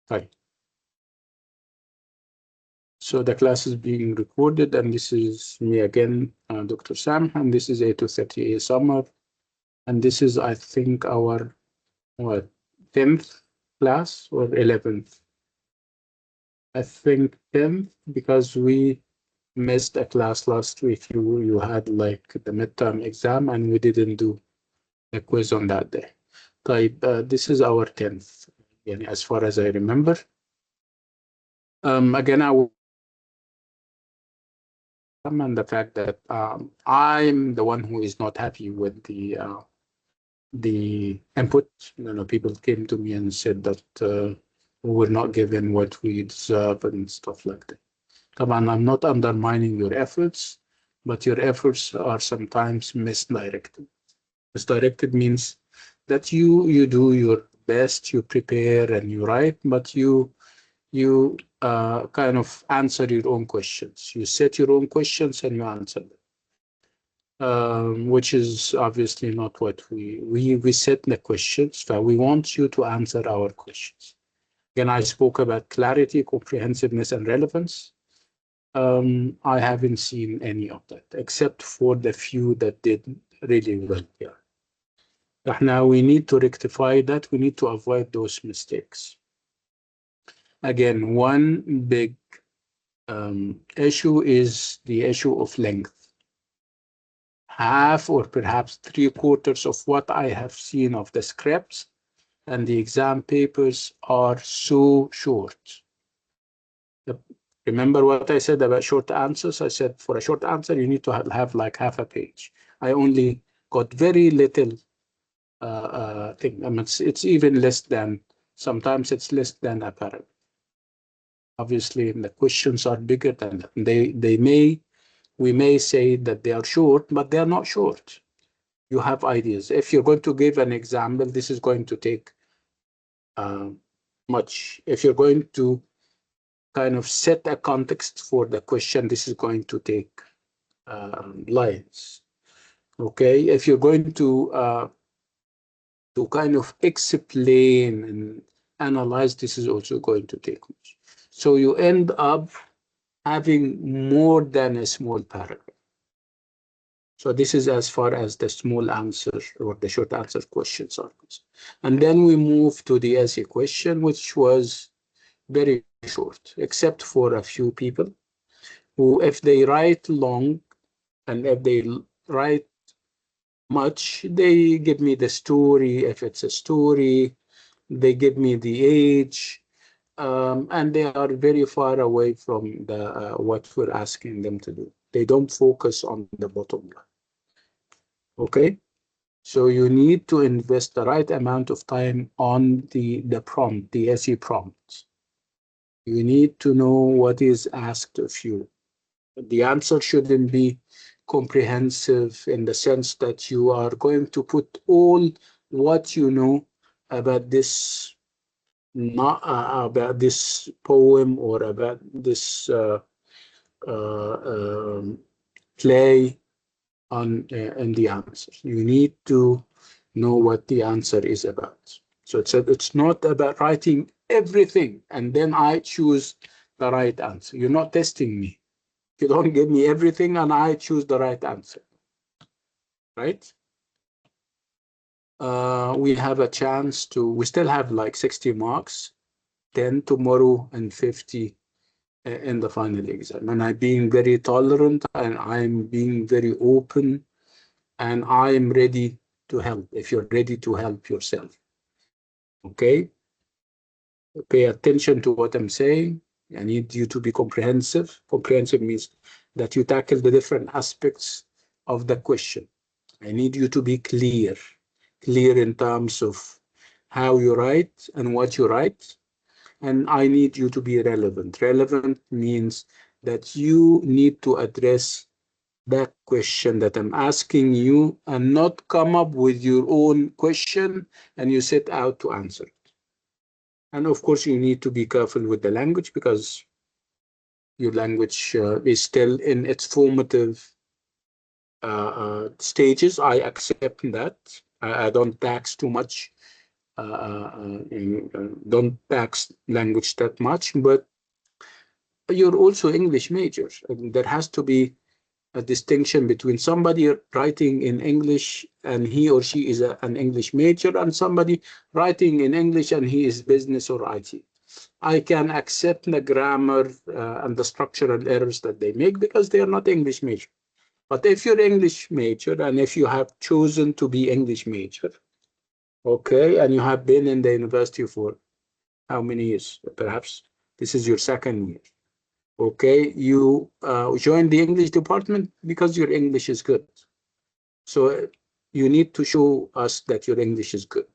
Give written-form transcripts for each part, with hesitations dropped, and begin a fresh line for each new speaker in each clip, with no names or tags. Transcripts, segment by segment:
طيب. So the class is being recorded, and this is me again, Dr. Sam, and this is A230A summer, and this is, I think, our 10th class or 11th. I think 10th, because we missed a class last week. You had like the midterm exam, and we didn't do a quiz on that day. طيب, this is our 10th, as far as I remember. Again, I will and the fact that I'm the one who is not happy with the input. People came to me and said that we were not given what we deserve and stuff like that. Come on, I'm not undermining your efforts, but your efforts are sometimes misdirected. Misdirected means that you do your best, you prepare and you write, but you kind of answer your own questions. You set your own questions and you answer them, which is obviously not what we set the questions. So we want you to answer our questions. Again, I spoke about clarity, comprehensiveness, and relevance. I haven't seen any of that, except for the few that did really well here. Now we need to rectify that. We need to avoid those mistakes. Again, one big issue is the issue of length. Half or perhaps 3/4 of what I have seen of the scripts and the exam papers are so short. Remember what I said about short answers? I said for a short answer, you need to have like half a page. I only got very little thing. I mean, it's even less than, sometimes it's less than a paragraph. Obviously, the questions are bigger than that. We may say that they are short, but they are not short. You have ideas. If you're going to give an example, this is going to take much. If you're going to kind of set a context for the question, this is going to take lines. Okay, if you're going to kind of explain and analyze, this is also going to take much. So you end up having more than a small paragraph. So this is as far as the small answer or the short answer questions are concerned. And then we move to the essay question, which was very short, except for a few people who, if they write long and if they write much, they give me the story. If it's a story, they give me the age, and they are very far away from the what we're asking them to do. They don't focus on the bottom line. Okay, so you need to invest the right amount of time on the prompt, the essay prompt. You need to know what is asked of you. The answer shouldn't be comprehensive in the sense that you are going to put all what you know about this, not about this poem or about this play on in the answers. You need to know what the answer is about. So it's not about writing everything and then I choose the right answer. You're not testing me. You don't give me everything and I choose the right answer, right? We have a chance to, we still have like 60 marks, 10 tomorrow and 50 in the final exam. And I'm being very tolerant and I'm being very open and I'm ready to help if you're ready to help yourself. Okay? Pay attention to what I'm saying. I need you to be comprehensive. Comprehensive means that you tackle the different aspects of the question. I need you to be clear in terms of how you write and what you write. And I need you to be relevant. Relevant means that you need to address that question that I'm asking you and not come up with your own question and you set out to answer it. And of course, you need to be careful with the language because your language is still in its formative stages. I accept that. I don't tax too much don't tax language that much, but you're also English major. And there has to be a distinction between somebody writing in English and he or she is an English major, and somebody writing in English and he is business or IT. I can accept the grammar and the structural errors that they make because they are not English major. But if you're English major and if you have chosen to be English major, okay, and you have been in the university for how many years? Perhaps this is your second year. Okay, you join the English department because your English is good. So you need to show us that your English is good.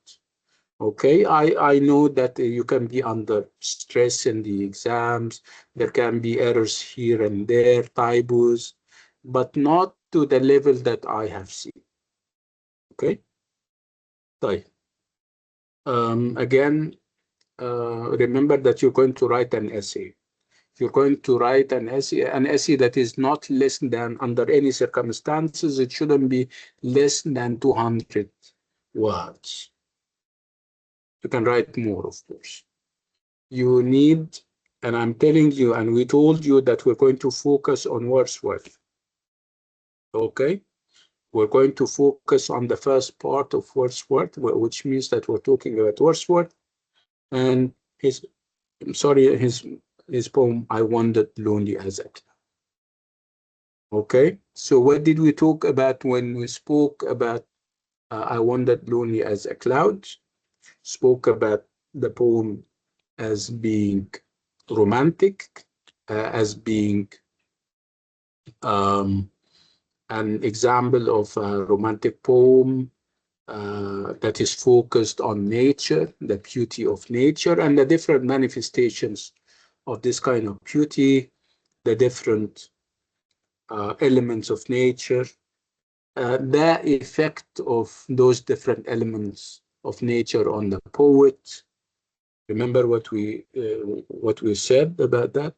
Okay, I know that you can be under stress in the exams. There can be errors here and there, typos, but not to the level that I have seen. Okay, طيب. Again, remember that you're going to write an essay. You're going to write an essay that is not less than, under any circumstances, it shouldn't be less than 200 words. You can write more, of course. You need, and I'm telling you, and we told you that we're going to focus on Wordsworth. Okay? We're going to focus on the first part of Wordsworth, which means that we're talking about Wordsworth and his, I'm sorry, his poem, I Wandered Lonely as a Cloud. Okay, so what did we talk about when we spoke about I Wandered Lonely as a Cloud? Spoke about the poem as being romantic, as being um, an example of a romantic poem that is focused on nature, the beauty of nature, and the different manifestations of this kind of beauty, the different elements of nature, the effect of those different elements of nature on the poet. Remember what we said about that?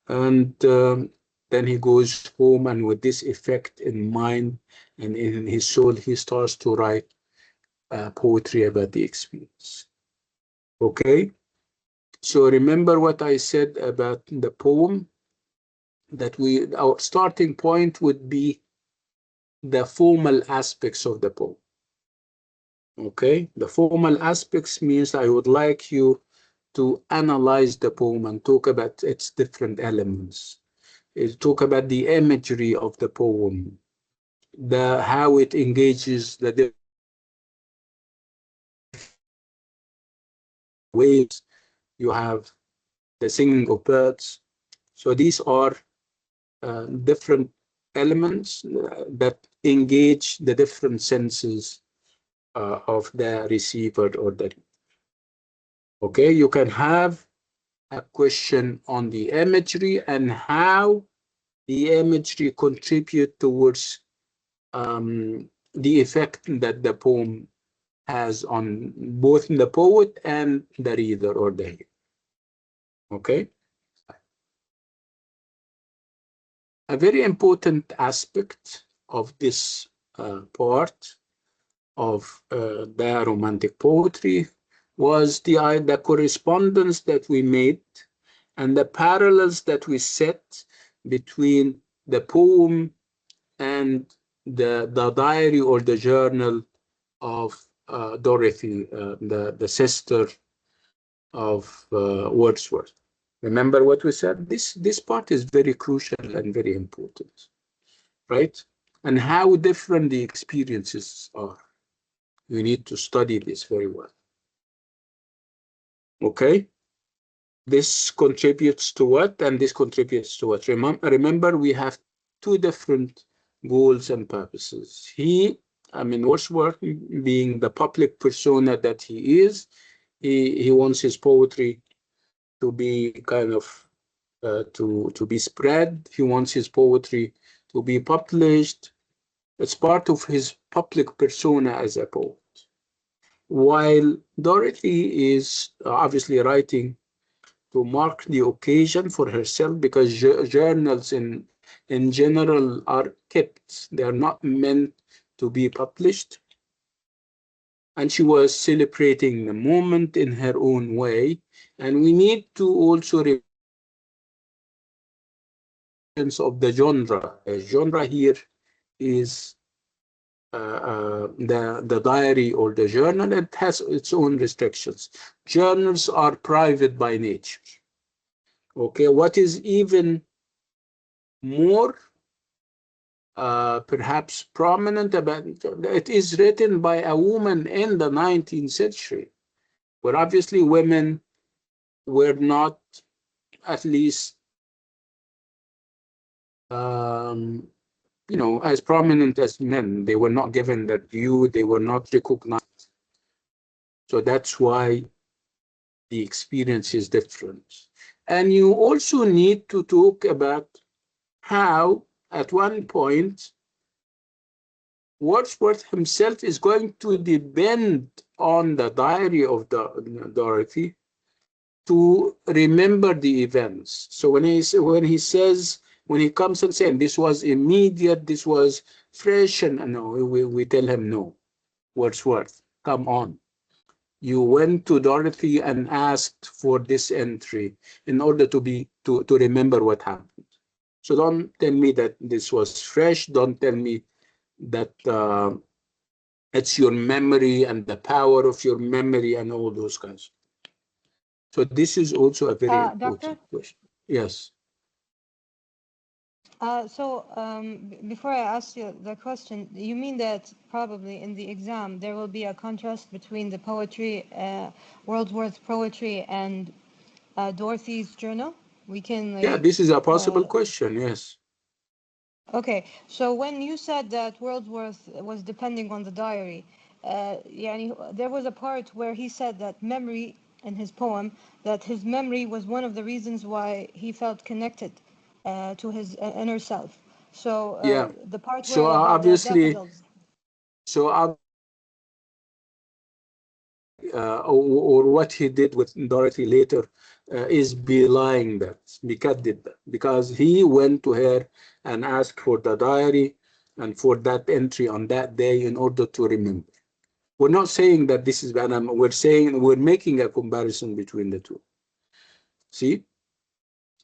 And then he goes home, and with this effect in mind and in his soul, he starts to write poetry about the experience. Okay? So remember what I said about the poem, that our starting point would be the formal aspects of the poem. Okay, the formal aspects means I would like you to analyze the poem and talk about its different elements. Talk about the imagery of the poem, the how it engages the waves. You have the singing of birds. So these are different elements that engage the different senses of the receiver or the. Okay, you can have a question on the imagery and how the imagery contribute towards the effect that the poem has on both the poet and the reader or the hearer. Okay. A very important aspect of this part of the romantic poetry was the correspondence that we made and the parallels that we set between the poem and the diary or the journal of Dorothy, the sister of Wordsworth. Remember what we said? This part is very crucial and very important, right? And how different the experiences are. You need to study this very well. Okay? This contributes to what, and this contributes to what. Remember, we have two different goals and purposes. Wordsworth, being the public persona that he is, he wants his poetry to be kind of to be spread. He wants his poetry to be published. It's part of his public persona as a poet. While Dorothy is obviously writing to mark the occasion for herself, because journals in general are kept. They are not meant to be published. and she was celebrating the moment in her own way. And we need to also of the genre. The genre here is the diary or the journal. It has its own restrictions. Journals are private by nature. Okay, what is even more perhaps prominent about it is written by a woman in the 19th century, where obviously women were not, at least um, as prominent as men. They were not given that due. They were not recognized. So that's why the experience is different. And you also need to talk about how, at one point, Wordsworth himself is going to depend on the diary of Dorothy to remember the events. So when he comes and saying this was immediate, this was fresh, and no, we tell him no, Wordsworth, come on. You went to Dorothy and asked for this entry in order to remember what happened. So don't tell me that this was fresh. Don't tell me that it's your memory and the power of your memory and all those kinds. So this is also a very
Doctor,
important question. Yes.
before I ask you the question, you mean that probably in the exam there will be a contrast between the poetry, Wordsworth poetry, and Dorothy's journal? We can
Yeah,
like,
this is a possible
uh,
question. Yes.
okay. So when you said that Wordsworth was depending on the diary, يعني, there was a part where he said that memory in his poem, that his memory was one of the reasons why he felt connected to his inner self. So
Yeah.
the part
So
where about the
obviously,
daffodils.
so or what he did with Dorothy later is belying that. Because did that because he went to her and asked for the diary and for that entry on that day in order to remember. We're not saying that this is bad. We're saying we're making a comparison between the two. See?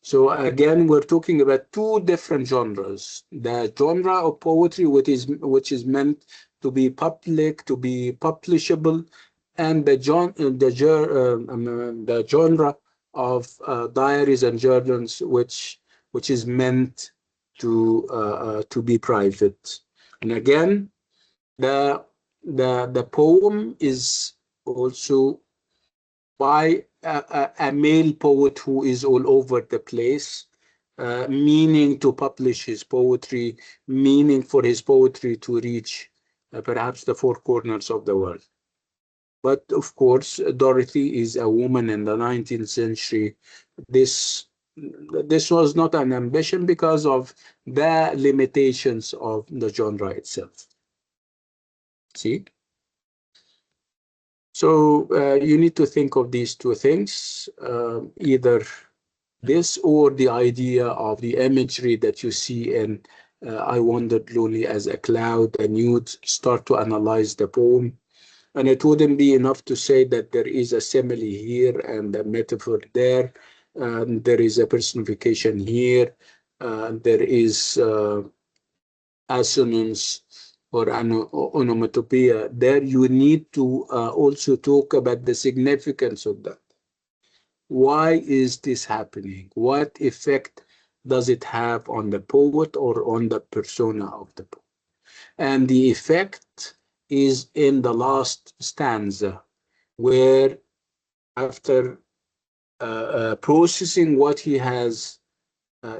So again, we're talking about two different genres. The genre of poetry, which is meant to be public, to be publishable, and the genre of diaries and journals, which is meant to be private. And again, the the poem is also by a male poet who is all over the place, meaning to publish his poetry, meaning for his poetry to reach perhaps the four corners of the world. But of course, Dorothy is a woman in the 19th century. This this was not an ambition because of the limitations of the genre itself. See? So you need to think of these two things, either this or the idea of the imagery that you see in I Wandered Lonely as a Cloud, and you'd start to analyze the poem. And it wouldn't be enough to say that there is a simile here and a metaphor there, and there is a personification here, there is assonance or onomatopoeia. There you need to also talk about the significance of that. Why is this happening? What effect does it have on the poet or on the persona of the poet? And the effect is in the last stanza, where after processing what he has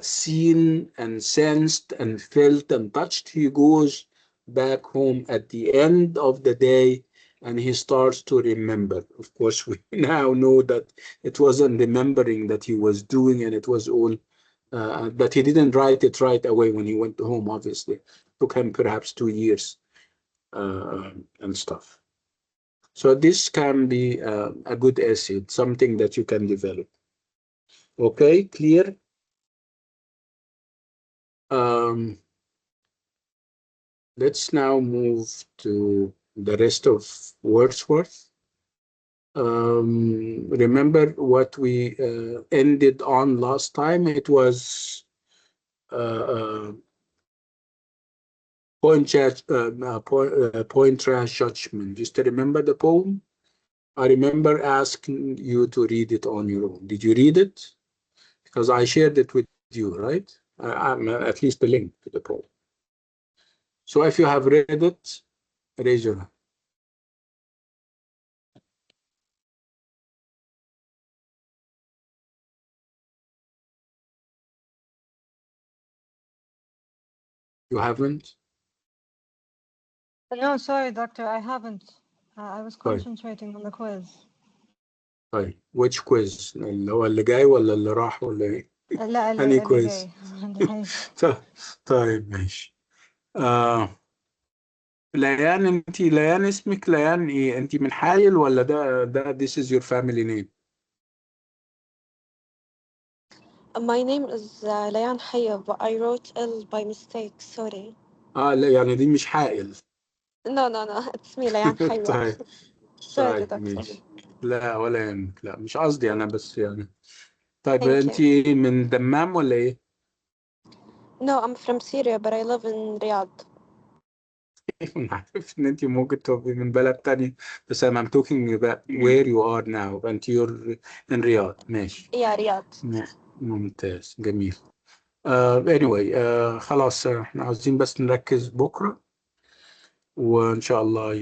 seen and sensed and felt and touched, he goes back home at the end of the day and he starts to remember. Of course, we now know that it wasn't remembering that he was doing, and it was all that he didn't write it right away when he went home, obviously. It took him perhaps 2 years and stuff. So this can be a good essay, something that you can develop. Okay, clear? Um, let's now move to the rest of Wordsworth. Remember what we ended on last time? It was uh, point trash judgment. Just to remember the poem. I remember asking you to read it on your own. Did you read it? Because I shared it with you, right? I'm at least the link to the poem. So if you have read it, raise your hand. You haven't?
No, sorry, doctor, I haven't. I was
طيب
concentrating on the quiz.
طيب which quiz؟ اللي هو اللي جاي ولا اللي راح ولا ايه؟
لا
أنهي
اللي
quiz؟
جاي اللي جاي.
طيب ماشي. ليان، انت ليان اسمك ليان ايه؟ انت من حايل ولا ده this is your family name؟
My name is Layan Hayya, but I wrote L by mistake. Sorry.
اه لا يعني دي مش حائل.
No, no, no. It's me, Layan Hayya.
طيب
Sorry,
طيب
doctor.
ماشي. لا ولا يهمك، لا مش قصدي انا بس يعني. طيب
Thank
انت
you.
من دمام ولا ايه؟
No, I'm from Syria, but I live in Riyadh.
انا عارف ان انت ممكن تبقي من بلد تاني، بس I'm talking about where you are now and you're in Riyadh. ماشي.
Yeah, Riyadh.
ممتاز جميل. anyway خلاص احنا عاوزين بس نركز بكرة، وإن شاء الله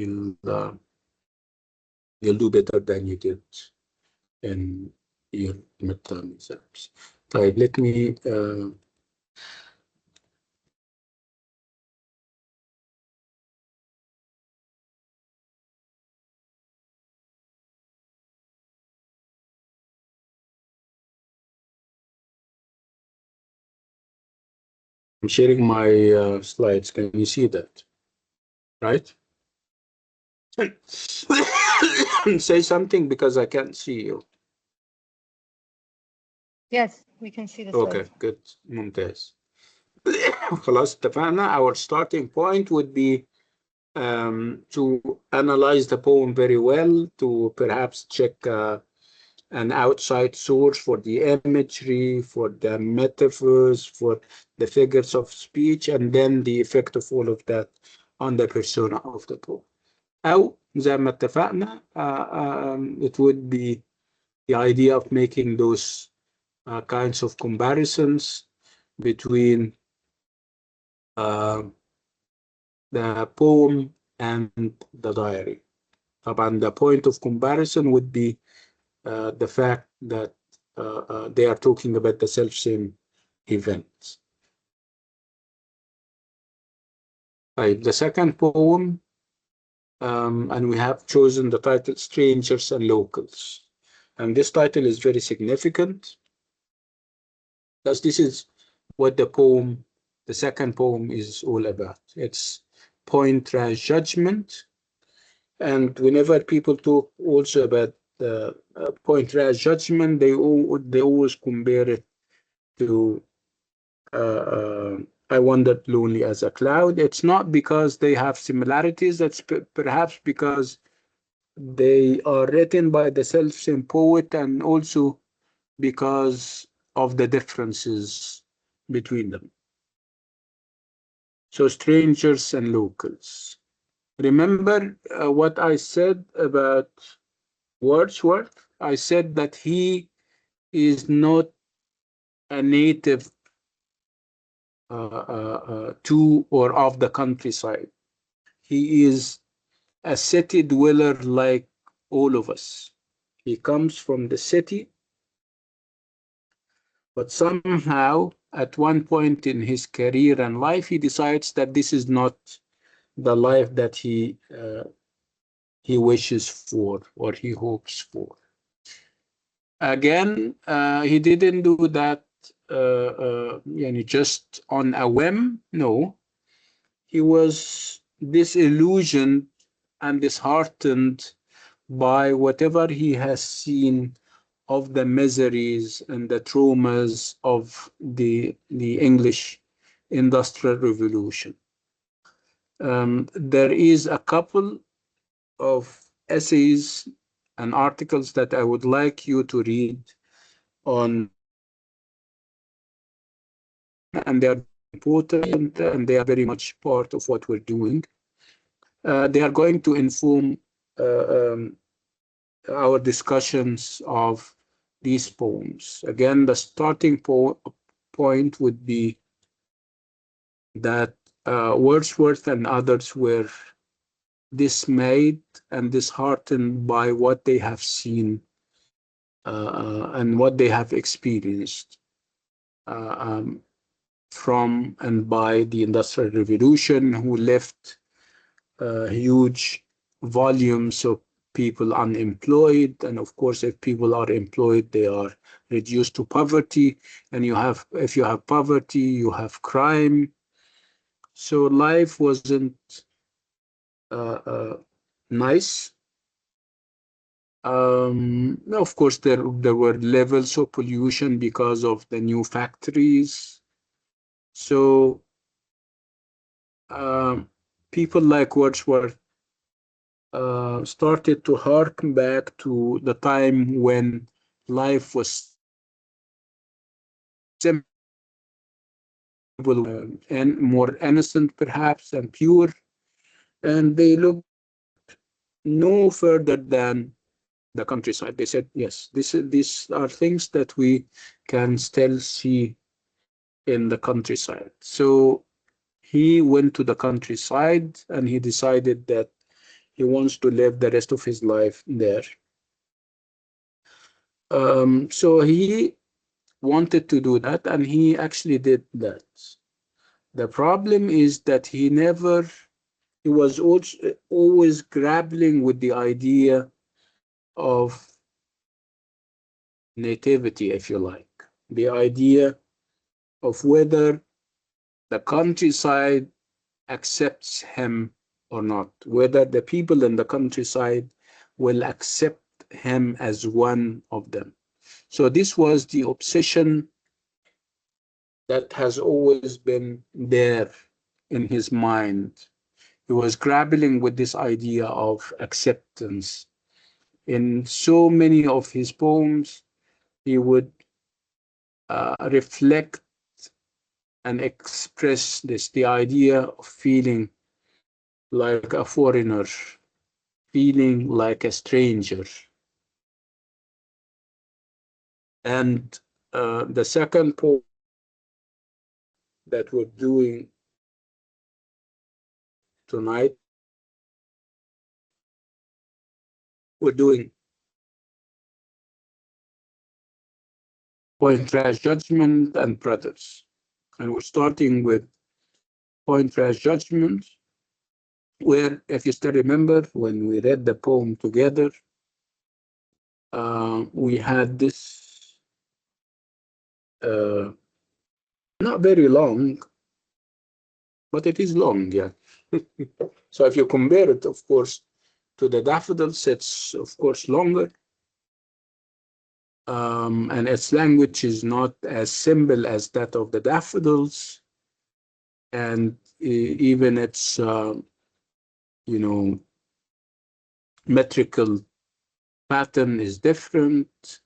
you'll do better than you did in your midterm exams. طيب let me I'm sharing my slides. Can you see that? Right? Say something because I can't see you.
Yes, we can see the
Okay,
slides.
good. ممتاز. خلاص اتفقنا. Our starting point would be to analyze the poem very well, to perhaps check an outside source for the imagery, for the metaphors, for the figures of speech, and then the effect of all of that on the persona of the poem. أو زي ما اتفقنا it would be the idea of making those kinds of comparisons between uh, the poem and the diary. طبعا the point of comparison would be the fact that they are talking about the self-same event. Right, the second poem, and we have chosen the title Strangers and Locals. And this title is very significant because this is what the second poem is all about. It's point judgment. And whenever people talk also about the point judgment, they always compare it to I wandered lonely as a cloud. It's not because they have similarities, that's perhaps because they are written by the self-same poet and also because of the differences between them. So, strangers and locals. Remember what I said about Wordsworth? I said that he is not a native to or of the countryside. He is a city dweller like all of us. He comes from the city, but somehow at one point in his career and life, he decides that this is not the life that he wishes for or he hopes for. Again, he didn't do that just on a whim. No, he was disillusioned and disheartened by whatever he has seen of the miseries and the traumas of the English Industrial Revolution. There is a couple of essays and articles that I would like you to read on Sessiion, and they are very important and they are very much part of what we're doing. They are going to inform uh, um, our discussions of these poems. Again, the starting point would be that Wordsworth and others were dismayed and disheartened by what they have seen and what they have experienced uh, um, from and by the Industrial Revolution, who left huge volumes of people unemployed. And of course, if people are employed, they are reduced to poverty. And if you have poverty, you have crime. So life wasn't uh, uh, nice. Of course, there were levels of pollution because of the new factories. So um, people like Wordsworth started to harken back to the time when life was simple and more innocent, perhaps, and pure. And they looked no further than the countryside. They said, yes, these are things that we can still see in the countryside. So he went to the countryside and he decided that he wants to live the rest of his life there. So he wanted to do that and he actually did that. The problem is that he was also always grappling with the idea of nativity, if you like, the idea of whether the countryside accepts him or not, whether the people in the countryside will accept him as one of them. So this was the obsession that has always been there in his mind. He was grappling with this idea of acceptance. In so many of his poems, he would reflect and express this, the idea of feeling like a foreigner, feeling like a stranger. And the second poem that we're doing tonight, we're doing Point Rash Judgment and Brothers. And we're starting with Point Rash Judgment, where, if you still remember, when we read the poem together, we had this uh, not very long, but it is long, yeah. So if you compare it, of course, to the daffodils, it's of course longer. And its language is not as simple as that of the daffodils, and even its you know metrical pattern is different.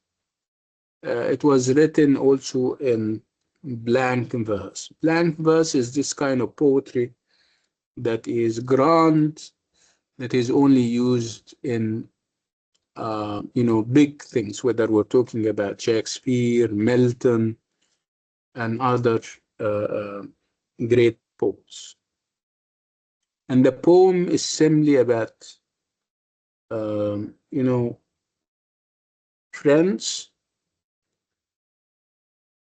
It was written also in blank verse. Blank verse is this kind of poetry that is grand, that is only used in big things, whether we're talking about Shakespeare, Milton, and other great poets. And the poem is simply about, you know, friends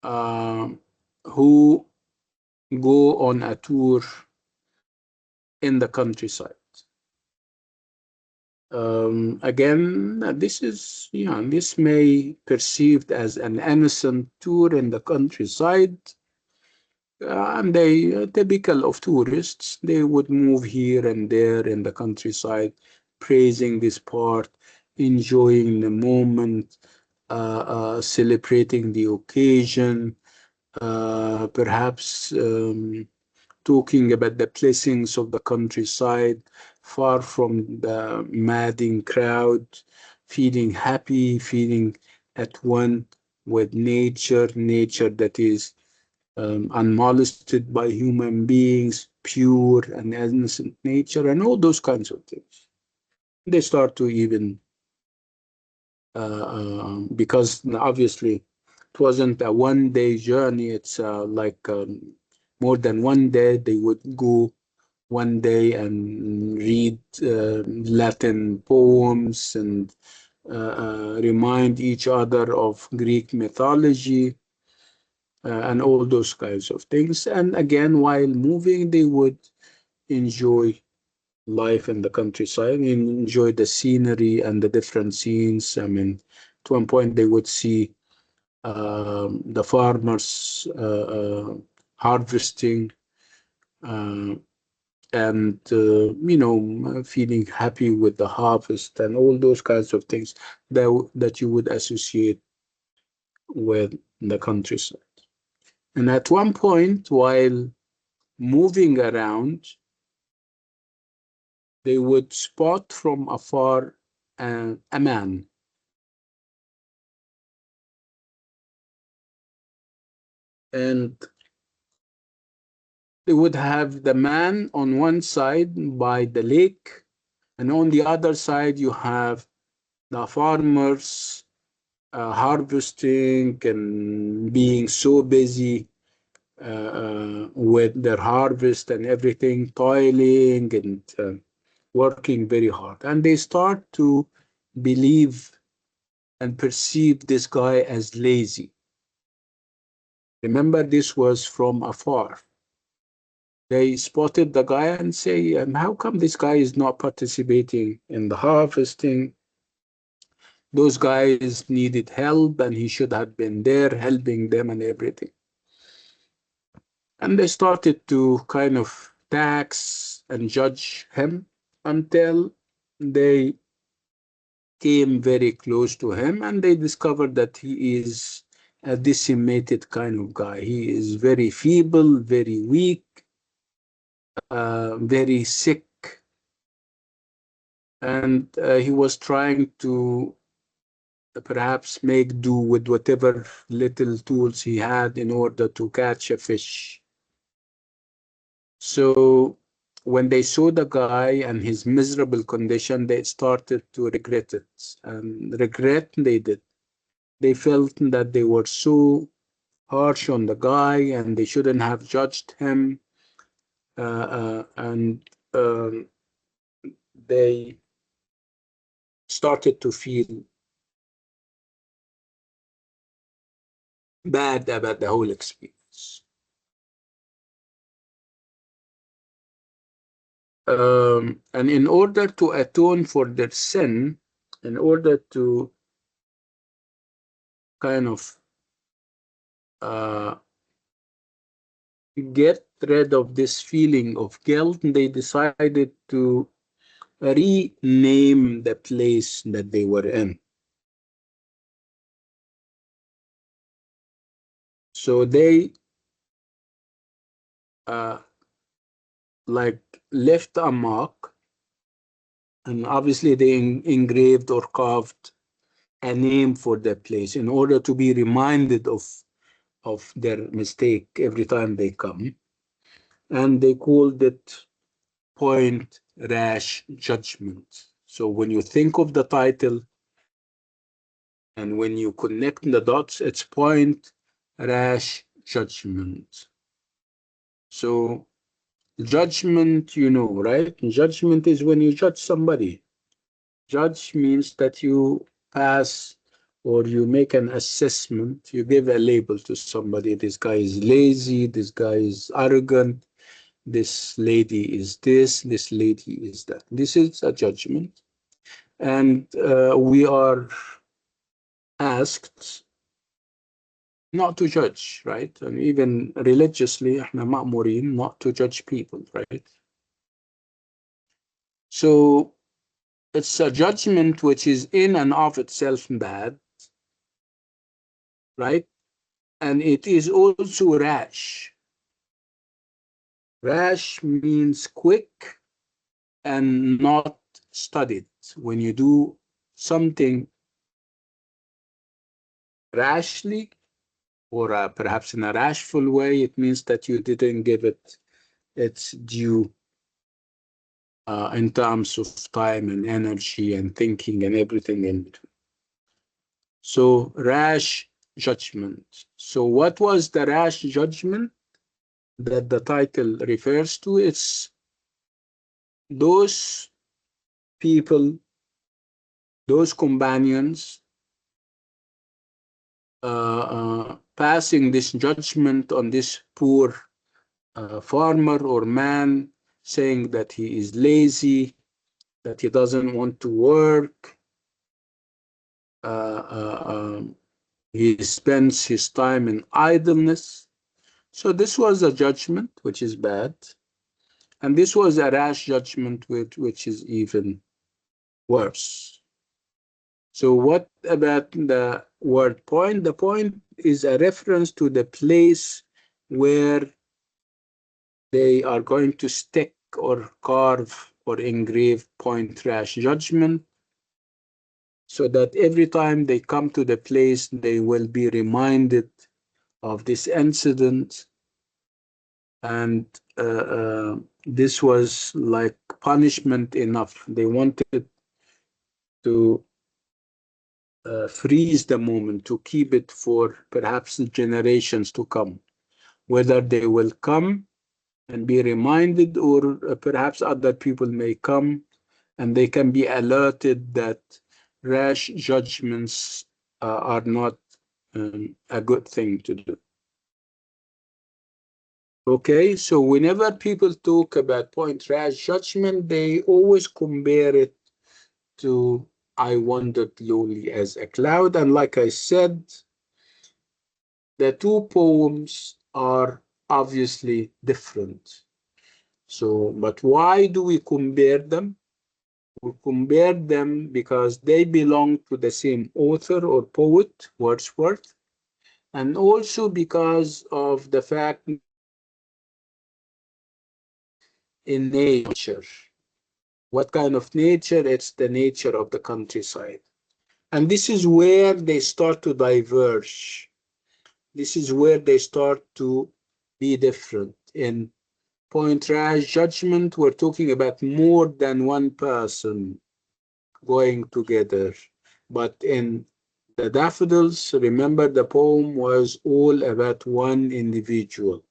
um, who go on a tour in the countryside. Again, this may perceived as an innocent tour in the countryside, and they typical of tourists. They would move here and there in the countryside, praising this part, enjoying the moment, celebrating the occasion, perhaps talking about the blessings of the countryside, far from the madding crowd, feeling happy, feeling at one with nature, nature that is unmolested by human beings, pure and innocent nature, and all those kinds of things. They start to even, because obviously it wasn't a 1 day journey, it's like more than 1 day. They would go 1 day and read Latin poems and remind each other of Greek mythology and all those kinds of things. And again, while moving, they would enjoy life in the countryside and enjoy the scenery and the different scenes. I mean, at one point, they would see the farmers harvesting. Uh, and feeling happy with the harvest and all those kinds of things that you would associate with the countryside. And at one point, while moving around, they would spot from afar a man, and they would have the man on one side by the lake, and on the other side you have the farmers harvesting and being so busy with their harvest and everything, toiling and working very hard. And they start to believe and perceive this guy as lazy. Remember, this was from afar. They spotted the guy and say, how come this guy is not participating in the harvesting? Those guys needed help and he should have been there helping them and everything. And they started to kind of tax and judge him until they came very close to him and they discovered that he is a decimated kind of guy. He is very feeble, very weak, very sick, and he was trying to perhaps make do with whatever little tools he had in order to catch a fish. So when they saw the guy and his miserable condition, they started to regret it. And regret they did. They felt that they were so harsh on the guy and they shouldn't have judged him. And they started to feel bad about the whole experience. And in order to atone for their sin, in order to kind of uh, get rid of this feeling of guilt, they decided to rename the place that they were in. So they uh, like left a mark, and obviously they engraved or carved a name for the place in order to be reminded of their mistake every time they come. And they called it Point Rash Judgment. So when you think of the title and when you connect the dots, it's Point Rash Judgment. So judgment, right? Judgment is when you judge somebody. Judge means that you pass or you make an assessment, you give a label to somebody. This guy is lazy, this guy is arrogant, this lady is this lady is that. This is a judgment. And we are asked not to judge, right? And even religiously, احنا مأمورين not to judge people, right? So it's a judgment which is in and of itself bad, right? And it is also rash. Rash means quick and not studied. When you do something rashly or perhaps in a rashful way, it means that you didn't give it its due in terms of time and energy and thinking and everything in between. So, rash judgment. So, what was the rash judgment that the title refers to? It's those people, those companions passing this judgment on this poor farmer or man, saying that he is lazy, that he doesn't want to work, uh, uh, um, he spends his time in idleness. So this was a judgment which is bad, and this was a rash judgment which is even worse. So what about the word point? The point is a reference to the place where they are going to stick or carve or engrave point rash judgment, so that every time they come to the place, they will be reminded of this incident. And this was like punishment enough. They wanted to freeze the moment, to keep it for perhaps generations to come, whether they will come and be reminded, or perhaps other people may come and they can be alerted that rash judgments are not a good thing to do. Okay, so whenever people talk about point rash judgment, they always compare it to I wandered lonely as a cloud. And like I said, the two poems are obviously different. So, but why do we compare them? We compare them because they belong to the same author or poet, Wordsworth, and also because of the fact in nature. What kind of nature? It's the nature of the countryside. And this is where they start to diverge. This is where they start to be different. In point rash judgment, we're talking about more than one person going together. But in the daffodils, remember the poem was all about one individual.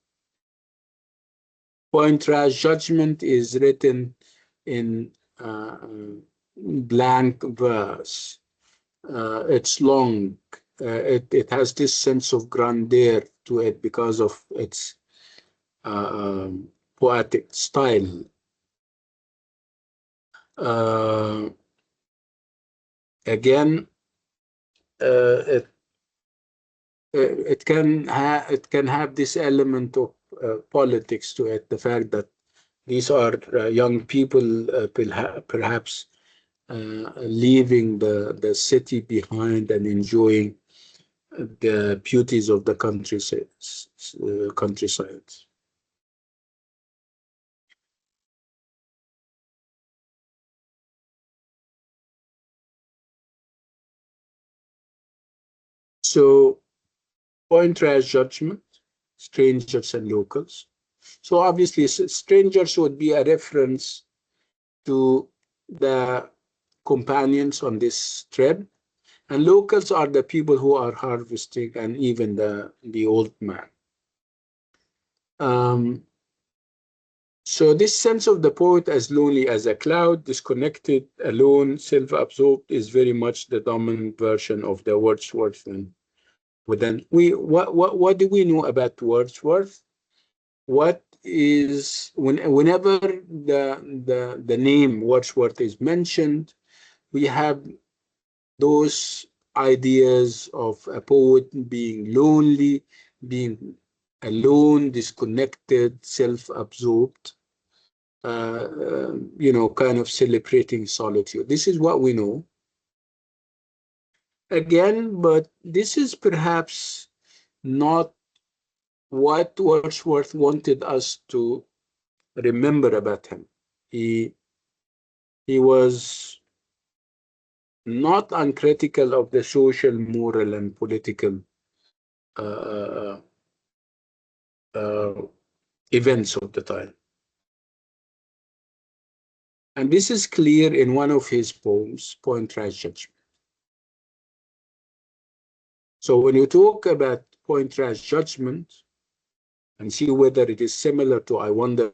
Point rash judgment is written in blank verse. It's long. It has this sense of grandeur to it because of its poetic style. Uh, Again, it it can have this element of politics to it. The fact that these are young people, perhaps leaving the city behind and enjoying the beauties of the countryside. So, point rash judgment, strangers and locals. So obviously, strangers would be a reference to the companions on this trip, and locals are the people who are harvesting, and even the old man. Um, so this sense of the poet as lonely as a cloud, disconnected, alone, self-absorbed, is very much the dominant version of the Wordsworthian. Within what do we know about Wordsworth? What is whenever the name Wordsworth is mentioned, we have those ideas of a poet being lonely, being alone, disconnected, self-absorbed, kind of celebrating solitude. This is what we know. Again, but this is perhaps not what Wordsworth wanted us to remember about him. He He was not uncritical of the social, moral, and political uh, uh, uh, events of the time. And this is clear in one of his poems, Pointraz Judgment. So when you talk about Pointraz Judgment and see whether it is similar to I Wonder,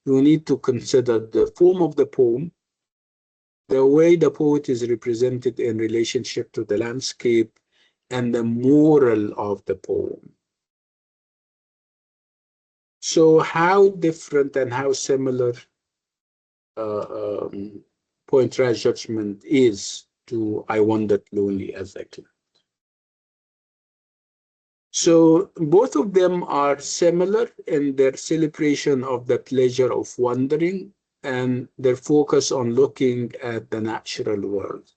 you need to consider the form of the poem, the way the poet is represented in relationship to the landscape, and the moral of the poem. So how different and how similar Pointraz Judgment is to I Wandered Lonely as a Cloud. So both of them are similar in their celebration of the pleasure of wandering and their focus on looking at the natural world.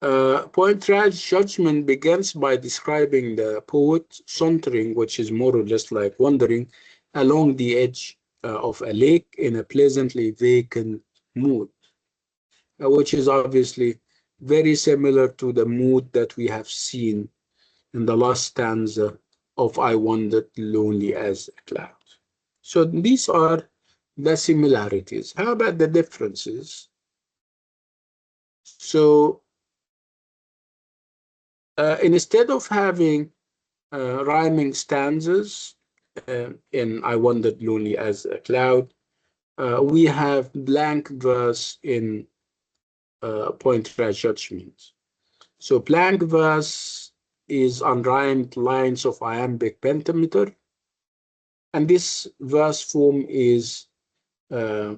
Pointraz Judgment begins by describing the poet sauntering, which is more or less like wandering, along the edge of a lake in a pleasantly vacant mood, which is obviously very similar to the mood that we have seen in the last stanza of I Wandered Lonely as a Cloud. So these are the similarities. How about the differences? So instead of having rhyming stanzas in I Wandered Lonely as a Cloud, we have blank verse in Pointraz Judgment. So blank verse is unrhymed lines of iambic pentameter, and this verse form is uh,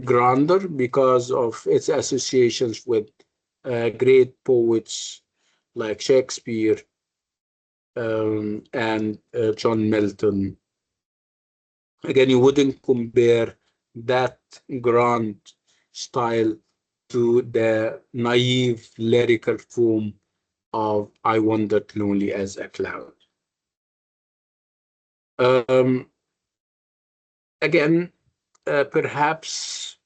grander because of its associations with great poets like Shakespeare and John Milton. Again, you wouldn't compare that grand style to the naive lyrical form of I Wandered Lonely as a Cloud. Um, Again, perhaps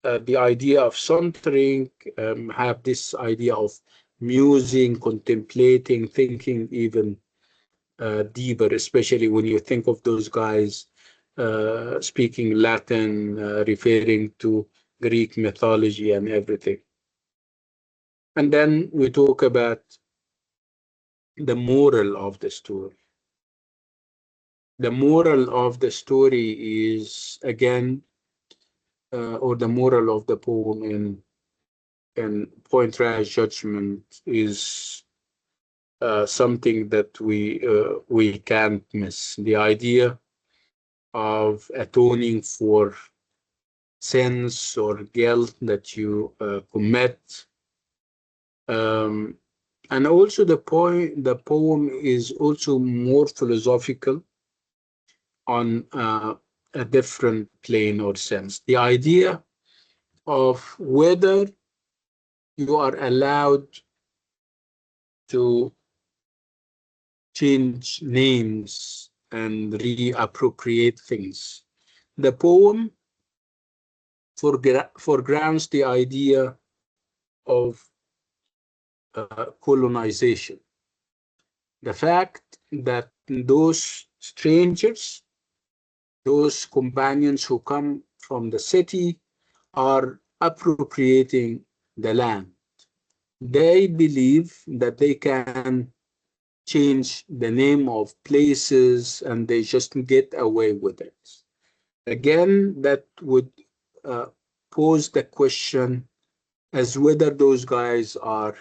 the idea of sauntering have this idea of musing, contemplating, thinking even deeper, especially when you think of those guys speaking Latin, referring to Greek mythology and everything. And then we talk about the moral of the story. The moral of the story is, again, or the moral of the poem in Pointraz Judgment is something that we can't miss. The idea of atoning for sins or guilt that you commit. Um, and also the poem is also more philosophical on a different plane or sense. The idea of whether you are allowed to change names and reappropriate things. The poem foregrounds the idea of colonization. The fact that those strangers, those companions who come from the city, are appropriating the land. They believe that they can change the name of places and they just get away with it. Again, that would uh, pose the question as whether those guys are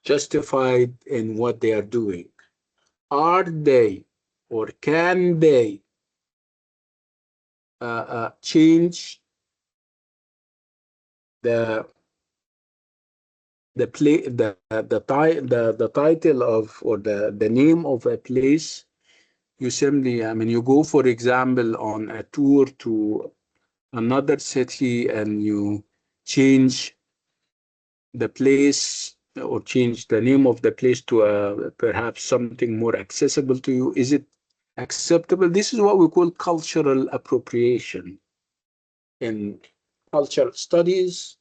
justified in what they are doing. Are they or can they change the the title of or the name of a place? You simply, I mean, you go, for example, on a tour to another city and you change the place or change the name of the place to perhaps something more accessible to you. Is it acceptable. This is what we call cultural appropriation in cultural studies.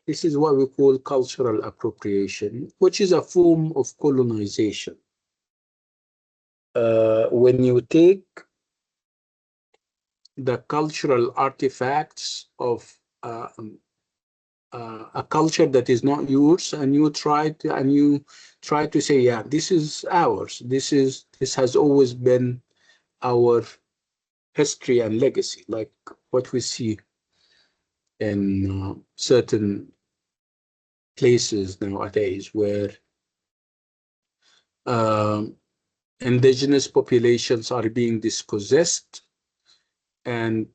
This is what we call cultural appropriation, which is a form of colonization. When you take the cultural artifacts of a culture that is not yours, and you try to say, yeah, this is ours. This has always been our history and legacy, like what we see in certain places nowadays where um, indigenous populations are being dispossessed, and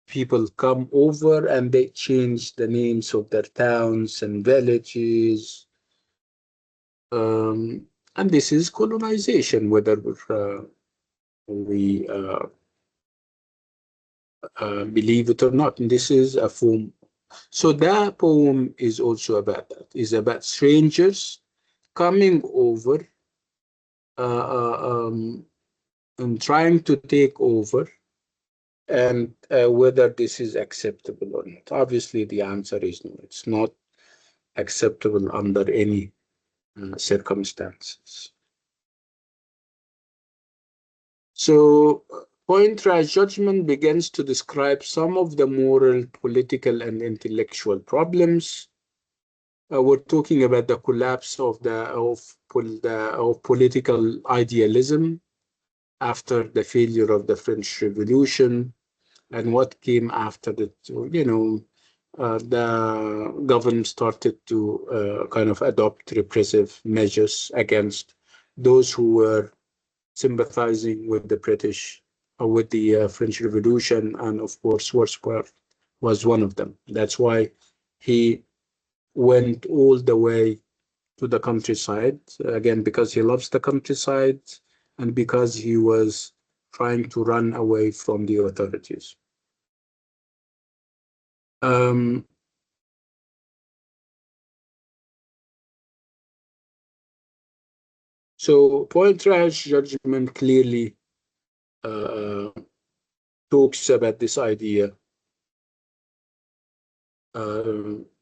people come over and they change the names of their towns and villages. And this is colonization, whether we believe it or not. And this is a form. So that poem is also about that. Is about strangers coming over and trying to take over, and whether this is acceptable or not. Obviously, the answer is no. It's not acceptable under any circumstances. So, Pointer's judgment begins to describe some of the moral, political, and intellectual problems. We're talking about the collapse of political idealism after the failure of the French Revolution, and what came after it. So, the government started to kind of adopt repressive measures against those who were sympathizing with the British or with the French Revolution, and of course, Wordsworth was one of them. That's why he went all the way to the countryside, again, because he loves the countryside and because he was trying to run away from the authorities. Um, so Pointer's judgment clearly uh, talks about this idea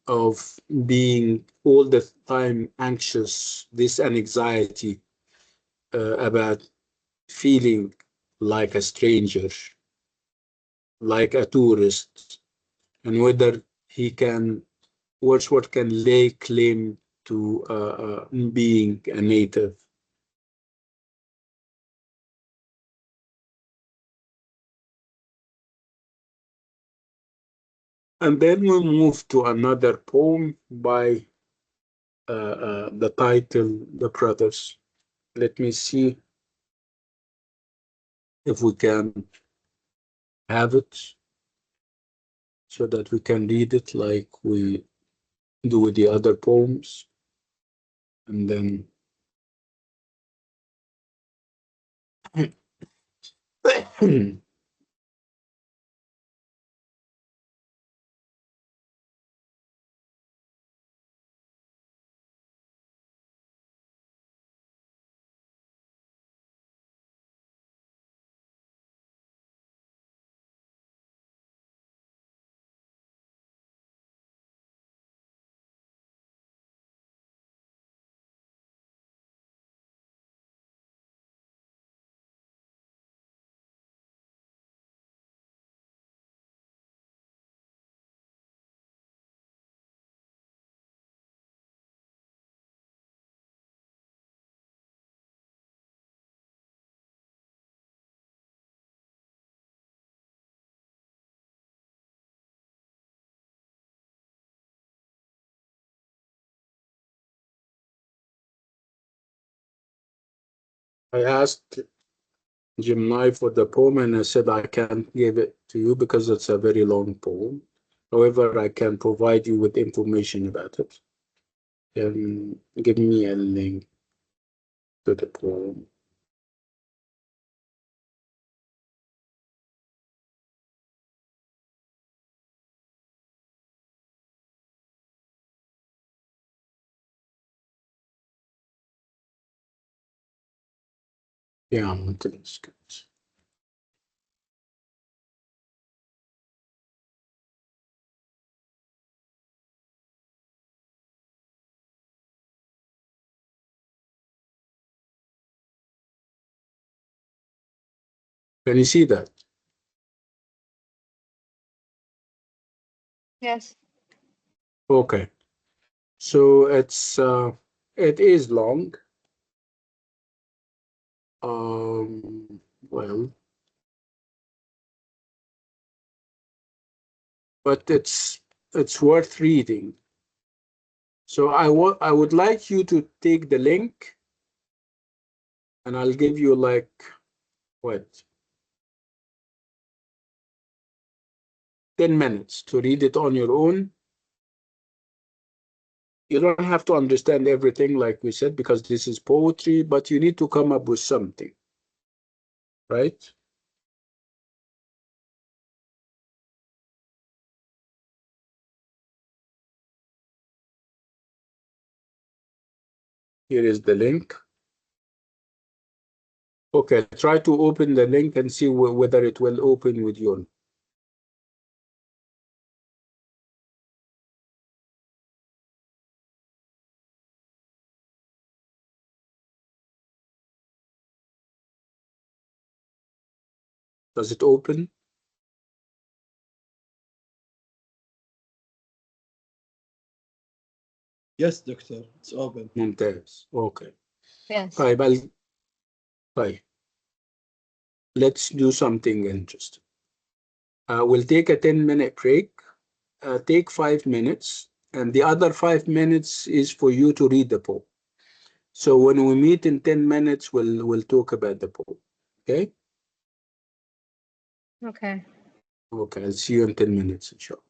of being all the time anxious, this anxiety about feeling like a stranger, like a tourist, and whether he can, Wordsworth can lay claim to being a native. And then we move to another poem by the title, The Brothers. Let me see if we can have it so that we can read it like we do with the other poems. And then I asked Gemini for the poem, and I said I can't give it to you because it's a very long poem. However, I can provide you with information about it. Give me a link to the poem. Yeah, multi-skills. Can you see that?
Yes.
Okay. So it is long. Well, but it's worth reading. So I would like you to take the link, and I'll give you like what 10 minutes to read it on your own. You don't have to understand everything, like we said, because this is poetry, but you need to come up with something, right? Here is the link. Okay, try to open the link and see whether it will open with you. Does it open?
Yes, doctor, it's open.
ممتاز. Okay.
Yes.
طيب طيب. Let's do something interesting. We'll take a 10-minute break. Take 5 minutes, and the other 5 minutes is for you to read the poem. So when we meet in 10 minutes, we'll talk about the poem. Okay?
Okay.
Okay, I'll see you in 10 minutes, inshallah.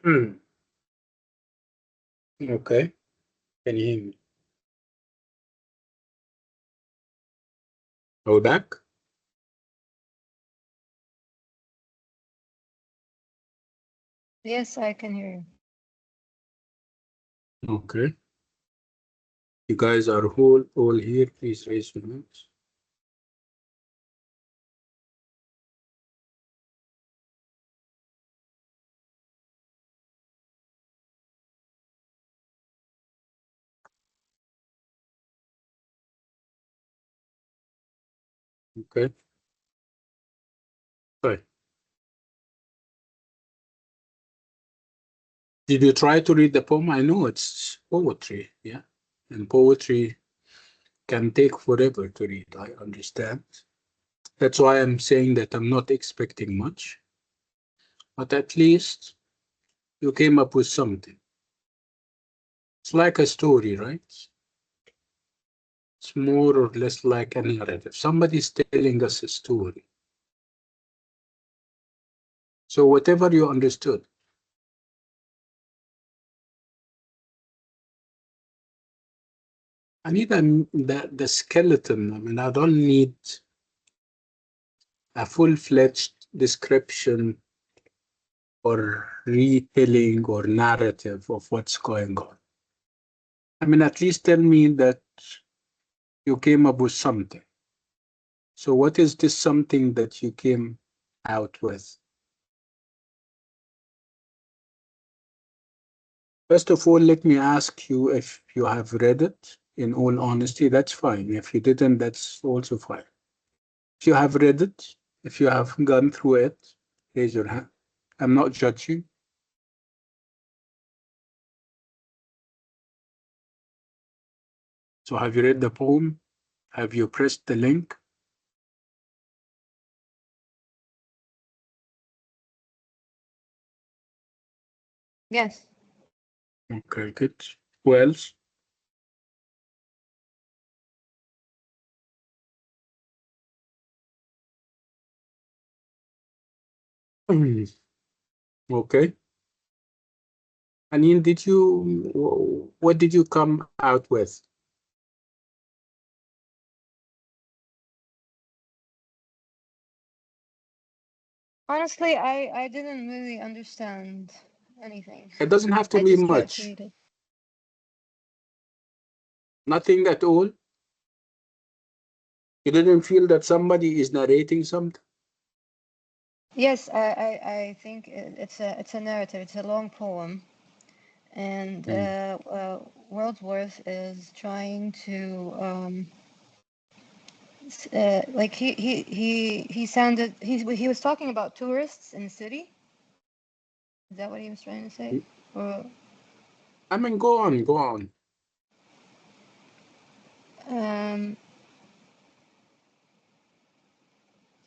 Hmm. Okay. Can you hear me? Go back.
Yes, I can hear you.
Okay. You guys are all here. Please raise your hands. Okay. Right. Did you try to read the poem? I know it's poetry, yeah. And poetry can take forever to read. I understand. That's why I'm saying that I'm not expecting much. But at least you came up with something. It's like a story, right? It's more or less like a narrative. Somebody's telling us a story. So whatever you understood, I need the skeleton. I mean, I don't need a full-fledged description or retelling or narrative of what's going on. I mean, at least tell me that you came up with something. So what is this something that you came out with? First of all, let me ask you if you have read it. In all honesty, that's fine. If you didn't, that's also fine. If you have read it, if you have gone through it, raise your hand. I'm not judging. So have you read the poem? Have you pressed the link?
Yes.
Okay, good. Who else? Okay. Anin, what did you come out with?
Honestly, I didn't really understand anything.
It doesn't have to
I
be
just kept
much.
reading.
Nothing at all. You didn't feel that somebody is narrating something?
Yes, I think it's a narrative. It's a long poem, and
Mm.
Wordsworth is trying to like he sounded he was talking about tourists in the city. Is that what he was trying to say? Or
I mean, go on, go on.
um,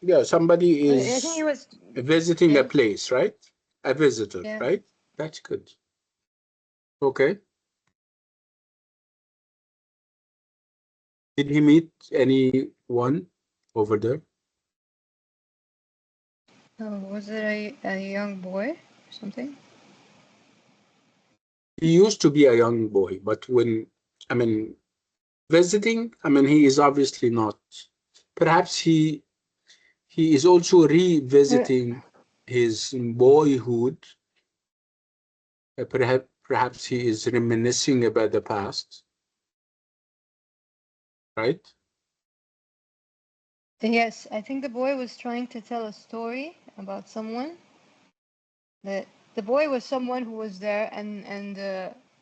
Yeah, somebody
I think he
is
was
visiting a
yeah
place, right? A visitor,
yeah.
right? That's good. Okay. Did he meet anyone over there?
Oh, was it a young boy or something?
He used to be a young boy, but I mean, visiting, I mean, he is obviously not. Perhaps he is also
Uh,
revisiting his boyhood. Perhaps he is reminiscing about the past, right?
yes, I think the boy was trying to tell a story about someone. The the boy was someone who was there, and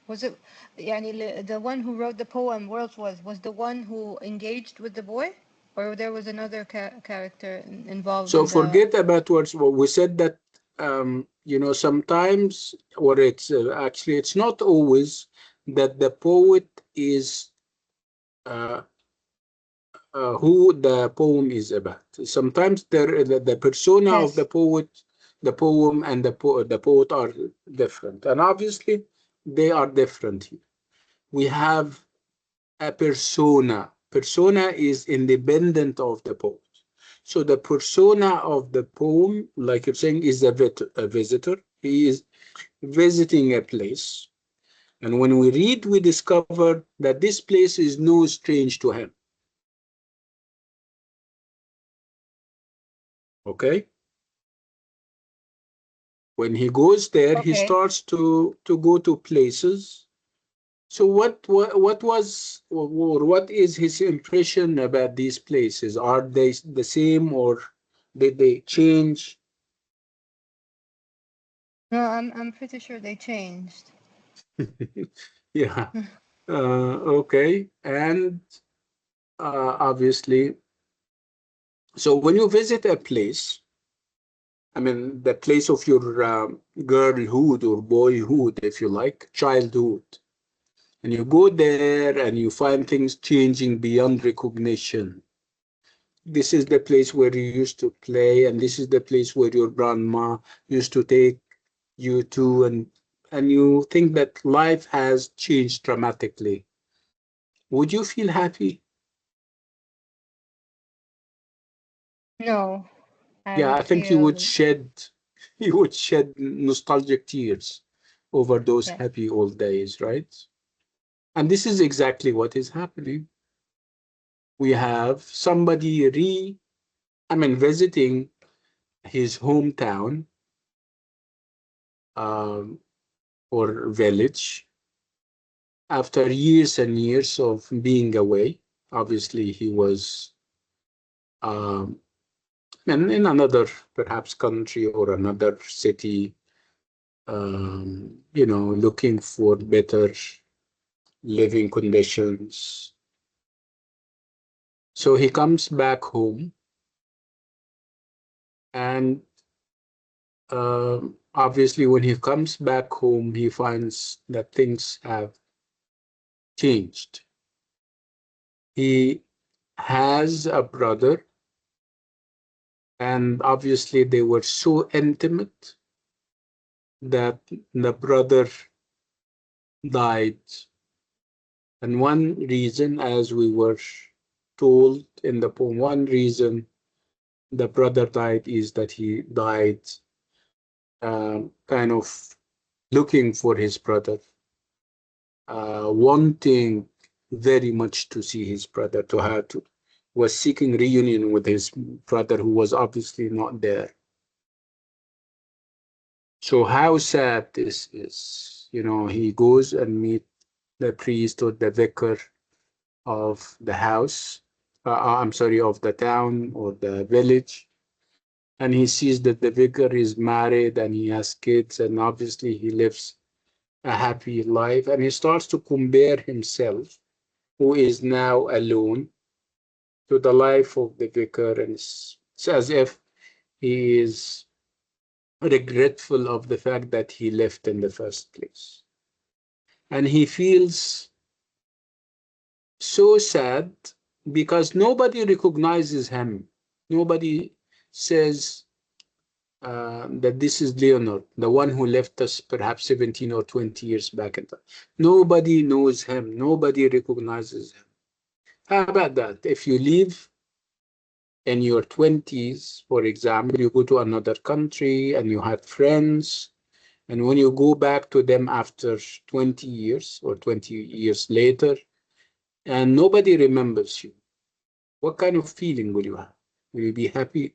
was it يعني the one who wrote the poem Wordsworth was the one who engaged with the boy, or there was another character involved
So
in the.
forget about what we said that sometimes, or it's actually it's not always that the poet is uh, who the poem is about. Sometimes the persona of the
Yes,
poet, the poem, and the poet are different, and obviously they are different here. We have a persona. Persona is independent of the poet. So the persona of the poem, like you're saying, is a visitor. He is visiting a place. And when we read, we discover that this place is no strange to him. Okay? When he goes there, he
Okay.
starts to go to places. So what was or what is his impression about these places? Are they the same or did they change?
No, I'm pretty sure they changed.
Yeah. Okay. And obviously, so when you visit a place, I mean, the place of your girlhood or boyhood, if you like, childhood, and you go there and you find things changing beyond recognition. This is the place where you used to play, and this is the place where your grandma used to take you to, and you think that life has changed dramatically. Would you feel happy?
No, I
Yeah,
would
I think you would
feel
shed you would shed nostalgic tears over those
yes.
happy old days, right? And this is exactly what is happening. We have somebody visiting his hometown um, or village after years and years of being away. Obviously, he was um, in another perhaps country or another city, looking for better living conditions. So he comes back home, and obviously, when he comes back home, he finds that things have changed. He has a brother, and obviously, they were so intimate that the brother died. And one reason, as we were told in the poem, one reason the brother died is that he died kind of looking for his brother, wanting very much to see his brother, was seeking reunion with his brother who was obviously not there. So how sad this is. He goes and meet the priest or the vicar of the house, I'm sorry, of the town or the village, and he sees that the vicar is married and he has kids, and obviously he lives a happy life, and he starts to compare himself, who is now alone, to the life of the vicar, and it's as if he is regretful of the fact that he left in the first place. And he feels so sad because nobody recognizes him. Nobody says that this is Leonard, the one who left us perhaps 17 or 20 years back in time. Nobody knows him. Nobody recognizes him. How about that? If you live in your 20s, for example, you go to another country and you had friends, and when you go back to them after 20 years or 20 years later, and nobody remembers you, what kind of feeling will you have? Will you be happy?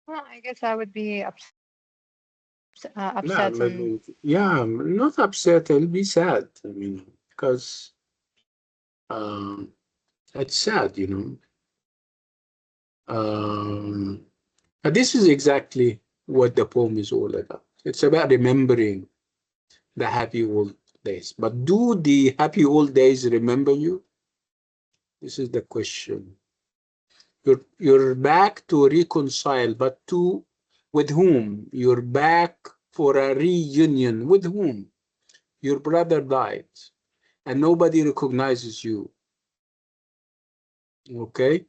Well, I guess I would be
No,
upset and
yeah, I'm not upset. I'll be sad. Because um, it's sad. Um, and this is exactly what the poem is all about. It's about remembering the happy old days. But do the happy old days remember you? This is the question. You're back to reconcile, but to with whom? You're back for a reunion with whom? Your brother died, and nobody recognizes you. Okay?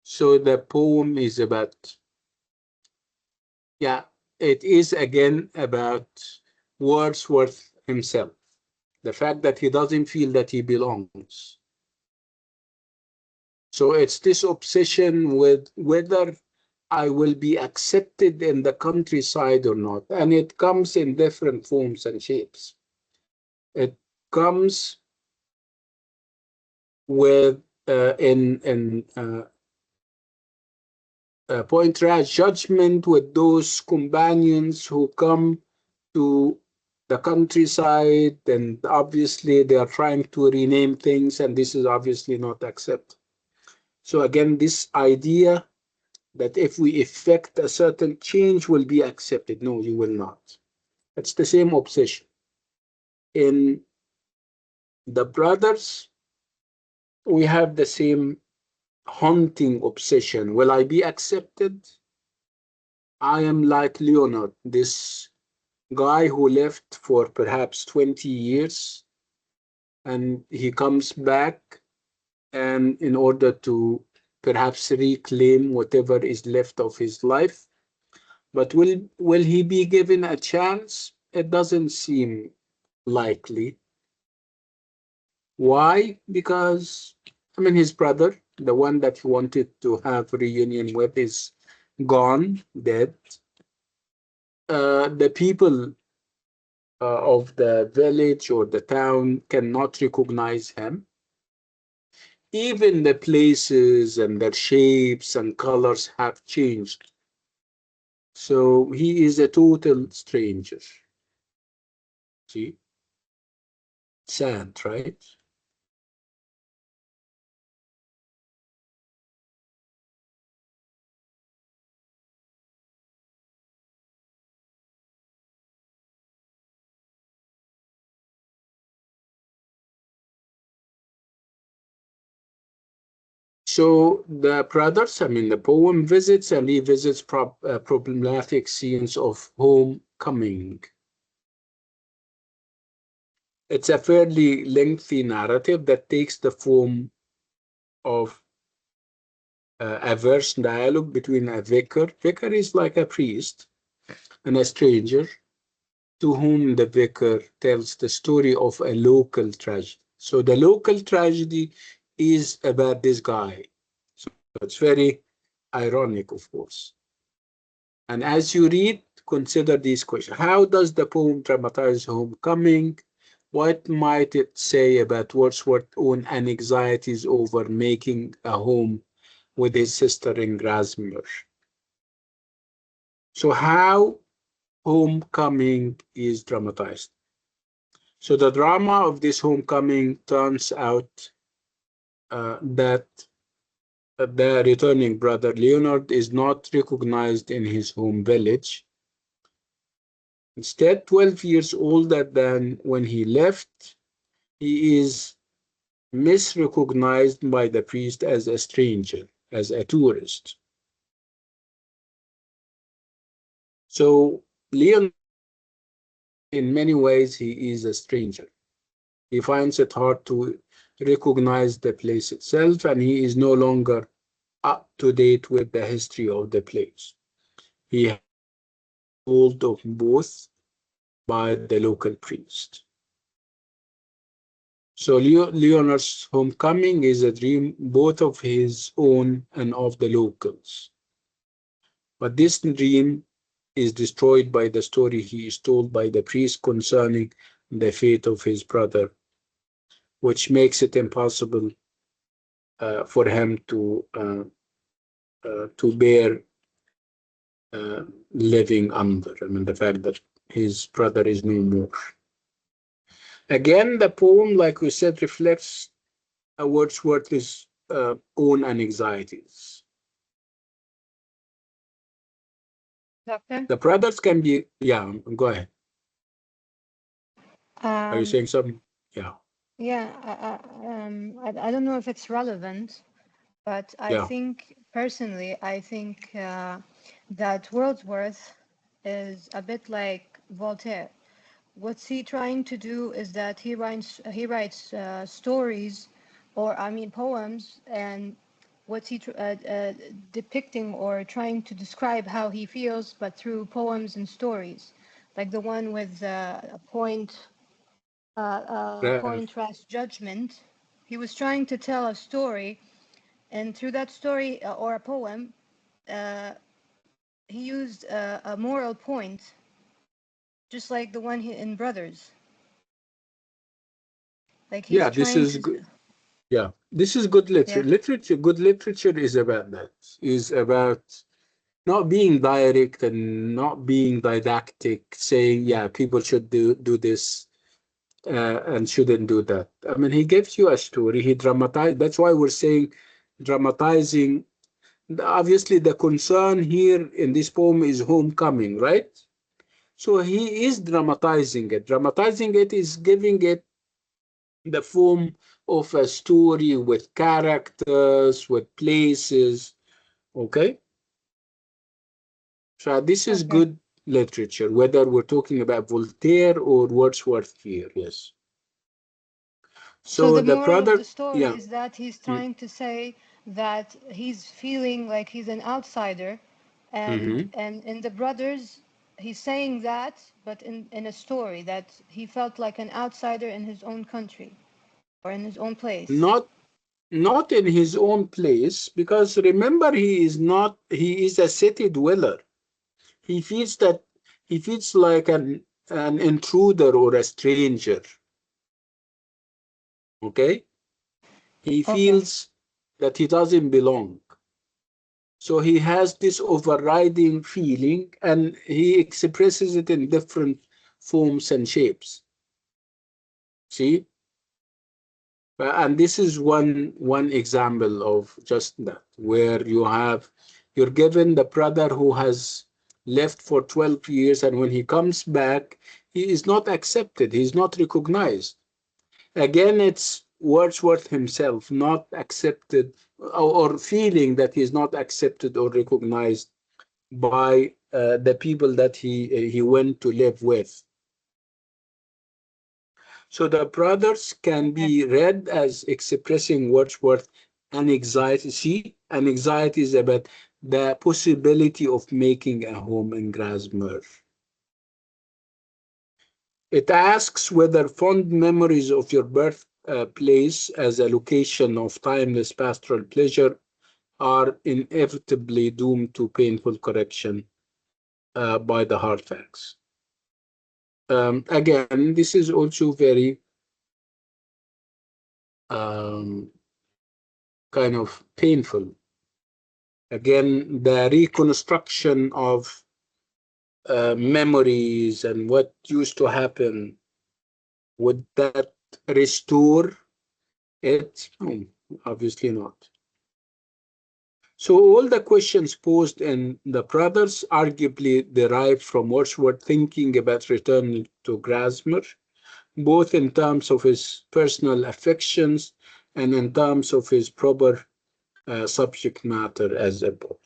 So the poem is about, yeah, it is again about Wordsworth himself. the fact that he doesn't feel that he belongs. So it's this obsession with whether I will be accepted in the countryside or not. And it comes in different forms and shapes. It comes with point rash judgment with those companions who come to the countryside, and obviously they are trying to rename things, and this is obviously not accepted. So again, this idea that if we effect a certain change will be accepted. No, you will not. It's the same obsession. In the brothers, we have the same haunting obsession. Will I be accepted? I am like Leonard, this guy who left for perhaps 20 years, and he comes back, and in order to perhaps reclaim whatever is left of his life. But will he be given a chance? It doesn't seem likely. Why? Because I mean his brother, the one that he wanted to have reunion with, is gone, dead. The people of the village or the town cannot recognize him. Even the places and their shapes and colors have changed. So he is a total stranger. See? Sad, right? So the brothers, I mean, the poem visits and revisits problematic scenes of homecoming. It's a fairly lengthy narrative that takes the form of a verse dialogue between a vicar. Vicar is like a priest and a stranger to whom the vicar tells the story of a local tragedy. So the local tragedy is about this guy. So it's very ironic, of course. And as you read, consider these questions. How does the poem dramatize homecoming? What might it say about Wordsworth's own anxieties over making a home with his sister in Grasmere? So how homecoming is dramatized? So the drama of this homecoming turns out that the returning brother Leonard is not recognized in his home village. Instead, 12 years older than when he left, he is misrecognized by the priest as a stranger, as a tourist. So Leonard, in many ways, he is a stranger. He finds it hard to recognize the place itself, and he is no longer up to date with the history of the place. He has told of both by the local priest. So Leonard's homecoming is a dream both of his own and of the locals. But this dream is destroyed by the story he is told by the priest concerning the fate of his brother, which makes it impossible for him to bear living under. I mean, the fact that his brother is no more. Again, the poem, like we said, reflects Wordsworth's own anxieties.
Doctor?
The brothers can be, yeah, go ahead. Are you
Um,
saying something? Yeah,
yeah, I don't know if it's relevant, but I
yeah.
think, personally, I think that Wordsworth is a bit like Voltaire. What's he trying to do is that he writes stories, or I mean poems, and what's he depicting or trying to describe how he feels, but through poems and stories, like the one with a point.
Right.
contrast judgment. He was trying to tell a story, and through that story or a poem, uh, he used a moral point, just like the one in Brothers. Like he's
Yeah, this
trying
is
to,
good. Yeah, this is good
yeah,
literature. Literature, good literature is about that. Is about not being direct and not being didactic, saying, yeah, people should do this and shouldn't do that. I mean, he gives you a story. He dramatized. That's why we're saying dramatizing. Obviously, the concern here in this poem is homecoming, right? So he is dramatizing it. Dramatizing it is giving it the form of a story with characters, with places. Okay, so this is
okay.
good literature, whether we're talking about Voltaire or Wordsworth here. Yes.
So
So
the
the
moral of the
product,
story
yeah.
is that he's trying to say that he's feeling like he's an outsider,
Mm-hmm.
and in the Brothers, he's saying that, but in a story that he felt like an outsider in his own country or in his own place.
Not in his own place, because remember, he is a city dweller. He feels that he feels like an intruder or a stranger. Okay, he
Okay,
feels that he doesn't belong. So he has this overriding feeling, and he expresses it in different forms and shapes. See, and this is one example of just that, where you're given the brother who has left for 12 years, and when he comes back, he is not accepted. He's not recognized. Again, it's Wordsworth himself not accepted, or feeling that he's not accepted or recognized by the people that he went to live with. So the brothers can
okay.
be read as expressing Wordsworth and anxiety. See, an anxiety is about the possibility of making a home in Grasmere. It asks whether fond memories of your birthplace as a location of timeless pastoral pleasure are inevitably doomed to painful correction by the hard facts. Again, this is also very um, kind of painful. Again, the reconstruction of memories and what used to happen, would that restore it? No, obviously not. So all the questions posed in the brothers arguably derive from Wordsworth thinking about returning to Grasmere, both in terms of his personal affections and in terms of his proper subject matter as a poet.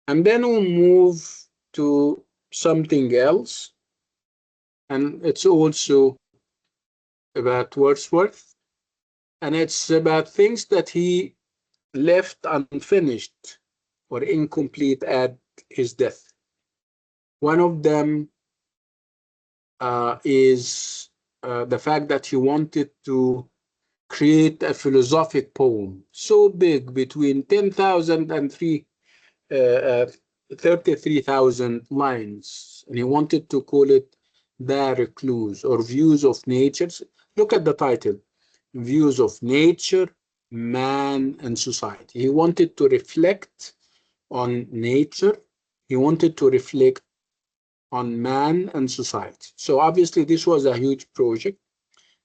And then we'll move to something else, and it's also about Wordsworth, and it's about things that he left unfinished or incomplete at his death. One of them is the fact that he wanted to create a philosophic poem so big, between 10,000 and 33,000 lines, and he wanted to call it The Recluse, or Views of Nature. Look at the title, Views of Nature, Man, and Society. He wanted to reflect on nature, he wanted to reflect on man and society. So obviously, this was a huge project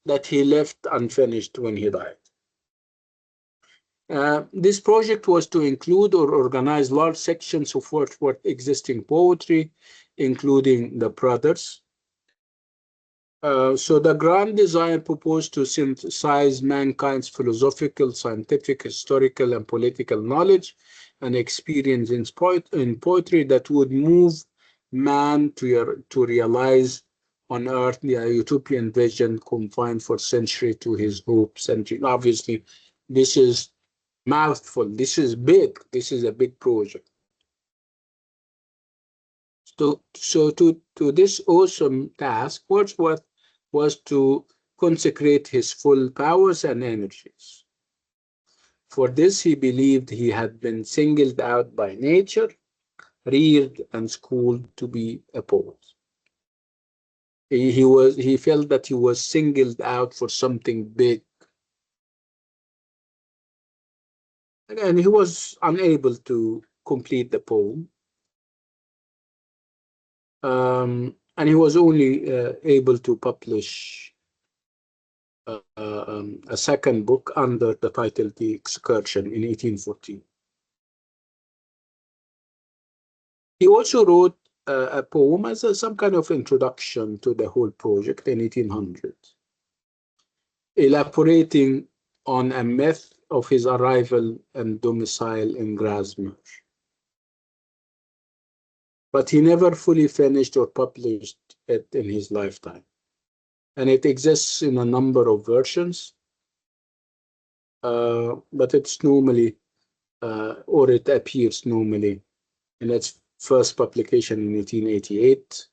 that he left unfinished when he died. This project was to include or organize large sections of Wordsworth's existing poetry, including the brothers. So the grand design proposed to synthesize mankind's philosophical, scientific, historical, and political knowledge and experience in poetry that would move man to realize on earth the utopian vision confined for century to his hopes. And obviously, this is mouthful. This is big. This is a big project. To this awesome task, Wordsworth was to consecrate his full powers and energies. For this, he believed he had been singled out by nature, reared and schooled to be a poet. He felt that he was singled out for something big. Again, he was unable to complete the poem, and he was only able to publish a second book under the title The Excursion in 1814. He also wrote a poem as some kind of introduction to the whole project in 1800, elaborating on a myth of his arrival and domicile in Grasmere. But he never fully finished or published it in his lifetime. And it exists in a number of versions, but it's normally, or it appears normally in its first publication in 1888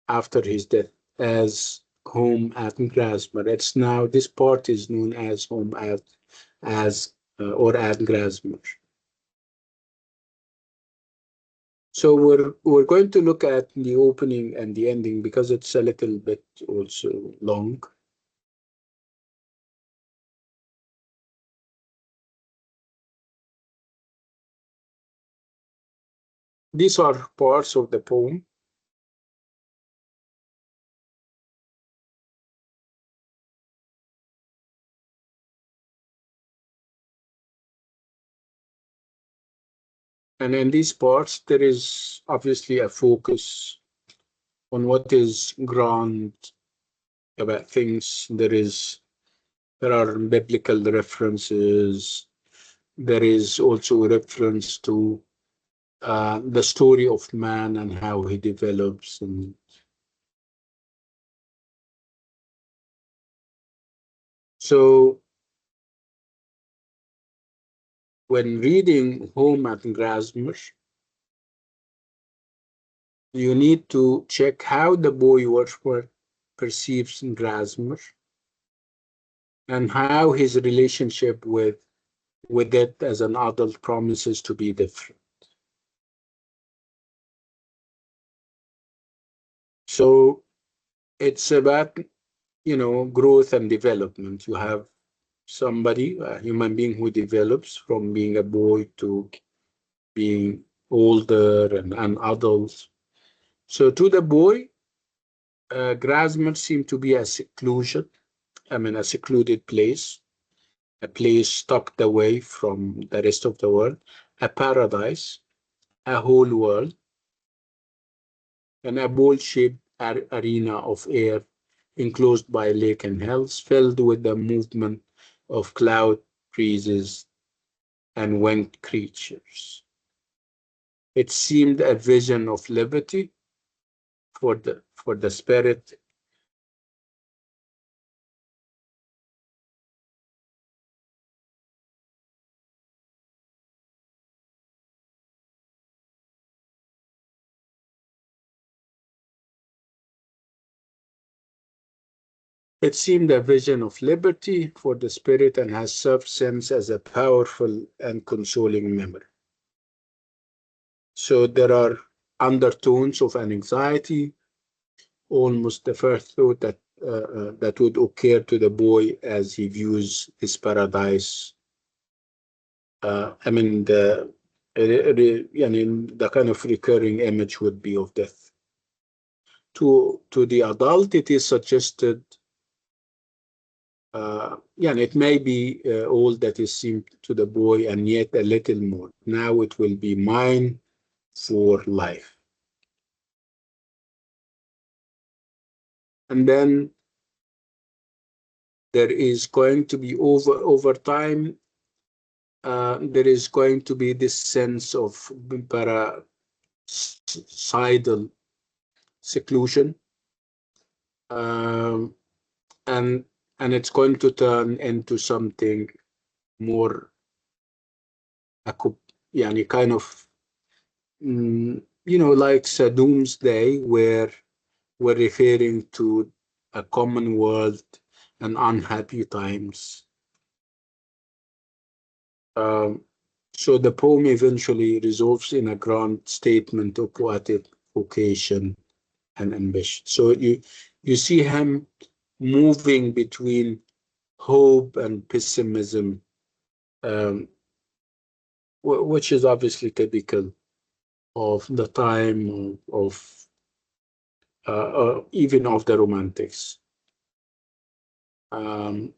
after his death as Home at Grasmere. It's now, this part is known as Home at, as, or at Grasmere. So we're going to look at the opening and the ending because it's a little bit also long. These are parts of the poem. And in these parts, there is obviously a focus on what is grand about things. There are biblical references. There is also a reference to the story of man and how he develops. And so when reading Home at Grasmere, you need to check how the boy Wordsworth perceives Grasmere and how his relationship with it as an adult promises to be different. So it's about, growth and development. You have somebody, a human being who develops from being a boy to being older and an adult. So to the boy, Grasmere seemed to be a seclusion, a secluded place, a place tucked away from the rest of the world, a paradise, a whole world, and a bowl-shaped arena of air enclosed by lake and hills, filled with the movement of cloud breezes and winged creatures. It seemed a vision of liberty for the spirit. It seemed a vision of liberty for the spirit and has served since as a powerful and consoling memory. So there are undertones of an anxiety, almost the first thought that would occur to the boy as he views this paradise. The kind of recurring image would be of death. To the adult, it is suggested, it may be all that is seen to the boy and yet a little more. Now it will be mine for life. And then there is going to be over time, there is going to be this sense of parasitical seclusion, um, and it's going to turn into something more, kind of like doomsday, where we're referring to a common world and unhappy times. Um, so the poem eventually resolves in a grand statement of poetic vocation and ambition. So you see him moving between hope and pessimism, um, which is obviously typical of the time of even of the Romantics. Um,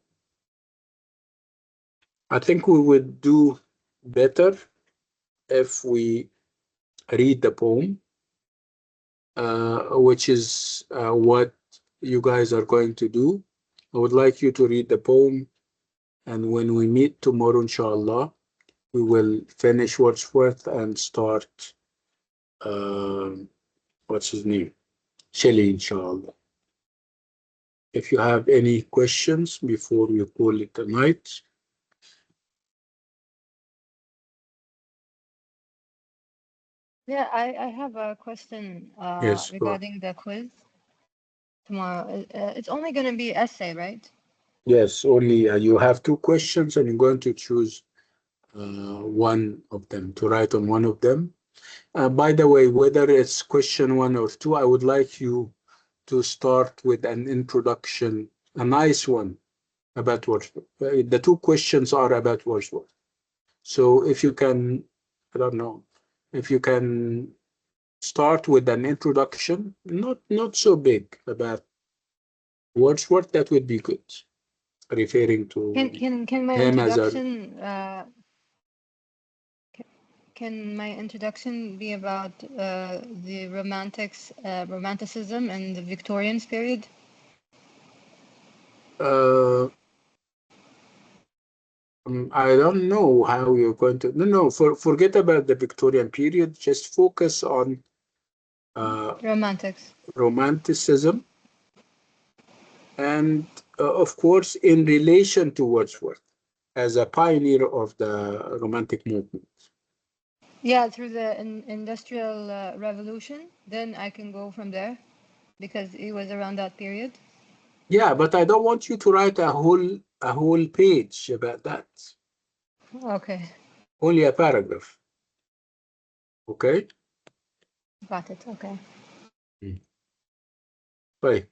I think we would do better if we read the poem, which is what you guys are going to do. I would like you to read the poem, and when we meet tomorrow, inshallah, we will finish Wordsworth and start, um what's his name? Shelley, inshallah. If you have any questions before we call it a night.
Yeah, I have a question
Yes, go.
regarding the quiz tomorrow. It's only going to be essay, right?
Yes, only you have two questions and you're going to choose one of them, to write on one of them. By the way, whether it's question one or two, I would like you to start with an introduction, a nice one about Wordsworth. The two questions are about Wordsworth. So if you can, I don't know, if you can start with an introduction, not so big, about Wordsworth, that would be good, referring
Can
to
can can my
him as a.
introduction can my introduction be about the romanticism and the Victorian period?
Uh, I don't know how you're going to. No, forget about the Victorian period. Just focus on uh,
Romantics.
Romanticism, and of course, in relation to Wordsworth as a pioneer of the Romantic movement.
Yeah, through the Industrial Revolution. Then I can go from there because it was around that period.
Yeah, but I don't want you to write a whole page about that.
Okay,
Only a paragraph. Okay.
got it. Okay.
Mm. Right.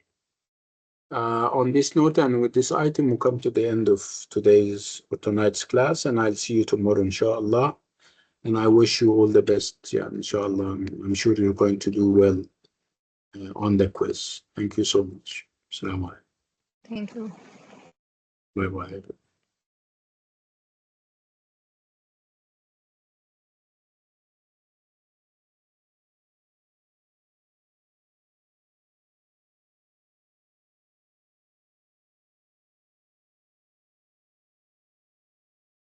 On this note and with this item, we come to the end of today's or tonight's class, and I'll see you tomorrow, inshallah. And I wish you all the best. Yeah, inshallah. I'm sure you're going to do well on the quiz. Thank you so much. Assalamu alaikum.
Thank you.
Bye bye.